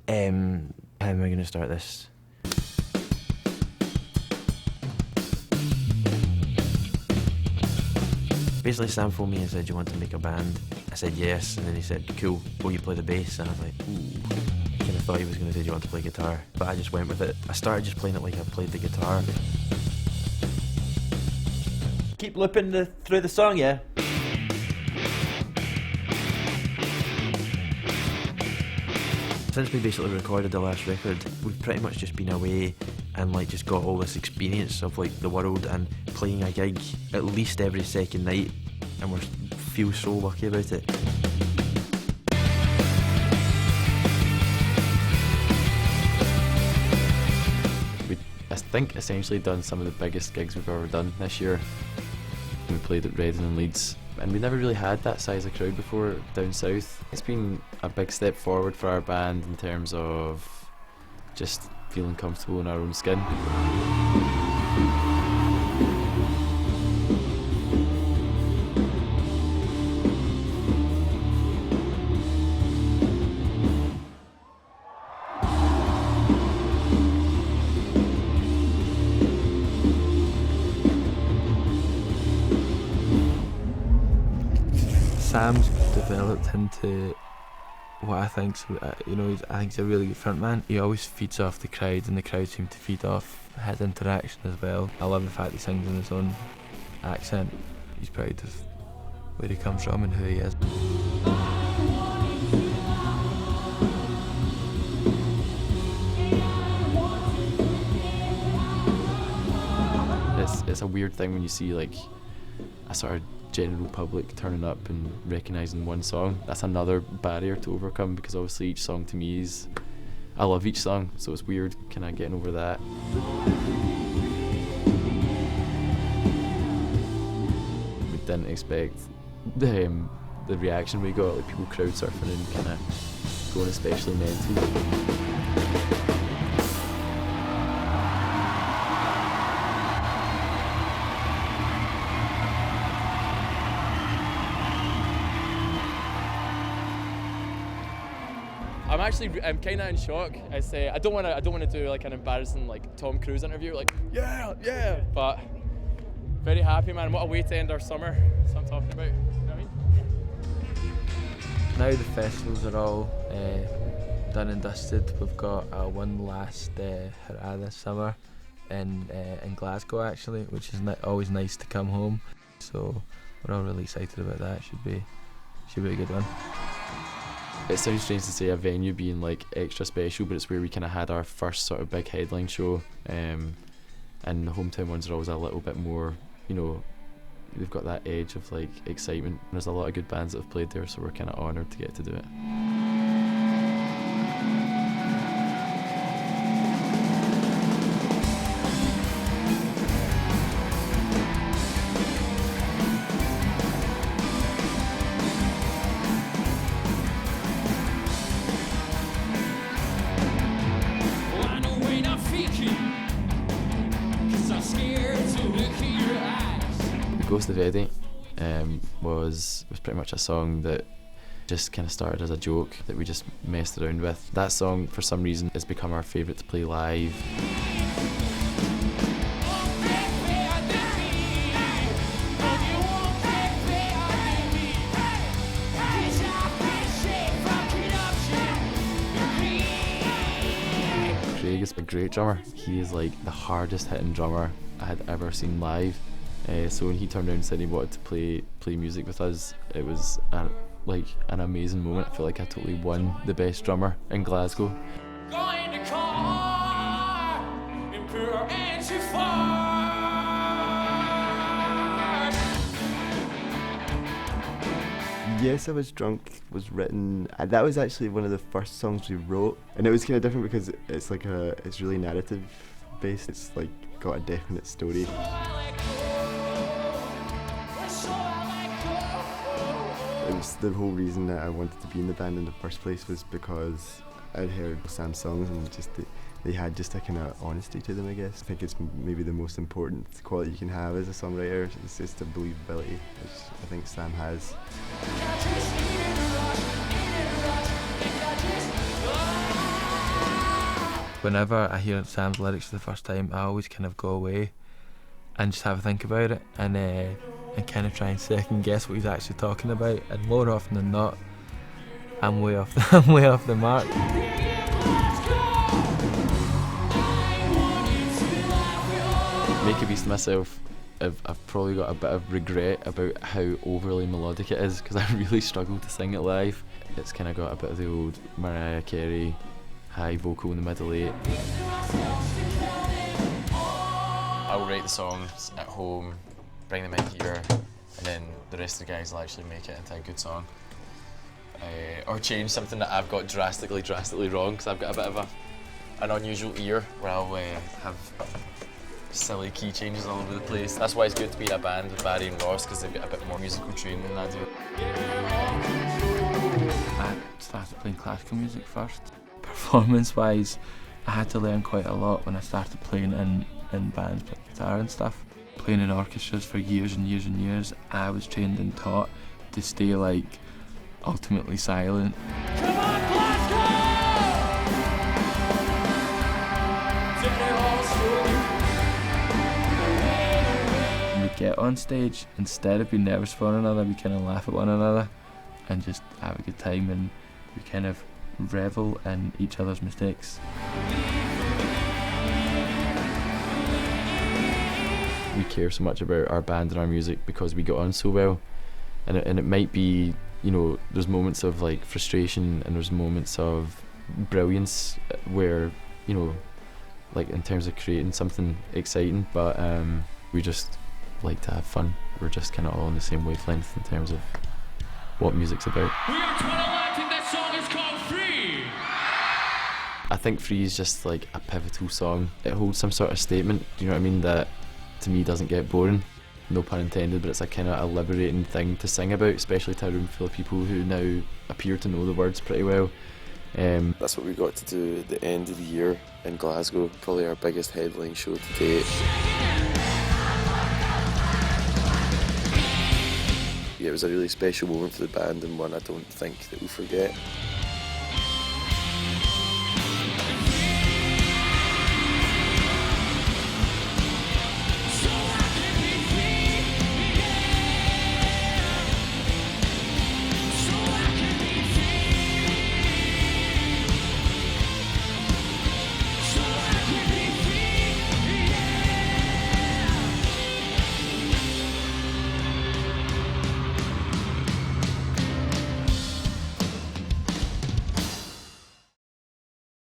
How am I going to start this? Basically, Sam phoned me and said, "Do you want to make a band?" I said yes, and then he said, "Cool, will you play the bass?" And I was like, ooh. I kind of thought he was going to say, "Do you want to play guitar?" But I just went with it. I started just playing it like I played the guitar. Keep looping through the song, yeah? Since we basically recorded the last record, we've pretty much just been away and like just got all this experience of like the world and playing a gig at least every second night, and we feel so lucky about it. I think essentially done some of the biggest gigs we've ever done this year. We played at Reading and Leeds, and we never really had that size of crowd before down south. It's been a big step forward for our band in terms of just feeling comfortable in our own skin. Sam's developed into what I think's, I think he's a really good frontman. He always feeds off the crowd, and the crowd seem to feed off his interaction as well. I love the fact he sings in his own accent. He's proud of where he comes from and who he is. It's a weird thing when you see like a sort of general public turning up and recognising one song. That's another barrier to overcome, because obviously each song to me is, I love each song, so it's weird kind of getting over that. We didn't expect the reaction we got, like people crowd surfing and kind of going especially mental. I'm kind of in shock. I don't want to do like an embarrassing like Tom Cruise interview, like yeah. But very happy, man. What a way to end our summer. That's what I'm talking about. You know what I mean? Now the festivals are all done and dusted. We've got one last hurrah this summer in Glasgow actually, which is always nice to come home. So we're all really excited about that. Should be a good one. It sounds strange to say a venue being like extra special, but it's where we kind of had our first sort of big headline show, and the hometown ones are always a little bit more, they've got that edge of like excitement. There's a lot of good bands that have played there, so we're kind of honoured to get to do it. Ghost of Eddie was pretty much a song that just kind of started as a joke that we just messed around with. That song, for some reason, has become our favourite to play live. Craig is a great drummer. He is like the hardest hitting drummer I had ever seen live. So when he turned around and said he wanted to play music with us, it was like an amazing moment. I feel like I totally won the best drummer in Glasgow. Yes, I Was Drunk was written, that was actually one of the first songs we wrote, and it was kind of different because it's really narrative based. It's like got a definite story. It was the whole reason that I wanted to be in the band in the first place was because I'd heard Sam's songs and just they had just a kind of honesty to them, I guess. I think it's maybe the most important quality you can have as a songwriter. It's just a believability, which I think Sam has. Whenever I hear Sam's lyrics for the first time, I always kind of go away and just have a think about it and kind of try and second guess what he's actually talking about. And more often than not, I'm way off the mark. Make a Beast of myself, I've probably got a bit of regret about how overly melodic it is, because I really struggle to sing it live. It's kind of got a bit of the old Mariah Carey high vocal in the middle eight. I'll write the songs at home, bring them in here, and then the rest of the guys will actually make it into a good song. Or change something that I've got drastically wrong, because I've got a bit of an unusual ear where I'll have silly key changes all over the place. That's why it's good to be in a band with Barry and Ross, because they've got a bit more musical training than I do. I started playing classical music first. Performance-wise, I had to learn quite a lot when I started playing in bands, playing guitar and stuff. Playing in orchestras for years and years and years, I was trained and taught to stay like ultimately silent. Come on, Glasgow! When we get on stage, instead of being nervous for one another, we kind of laugh at one another and just have a good time, and we kind of revel in each other's mistakes. We care so much about our band and our music because we get on so well, and it might be, you know, there's moments of like frustration and there's moments of brilliance where, you know, like in terms of creating something exciting, but we just like to have fun. We're just kind of all on the same wavelength in terms of what music's about. We are 12 and that song is called Free. I think Free is just like a pivotal song. It holds some sort of statement, you know what I mean, that to me doesn't get boring. No pun intended, but it's a kind of a liberating thing to sing about, especially to a room full of people who now appear to know the words pretty well. That's what we got to do at the end of the year in Glasgow, probably our biggest headline show to date. Yeah, it was a really special moment for the band, and one I don't think that we'll forget.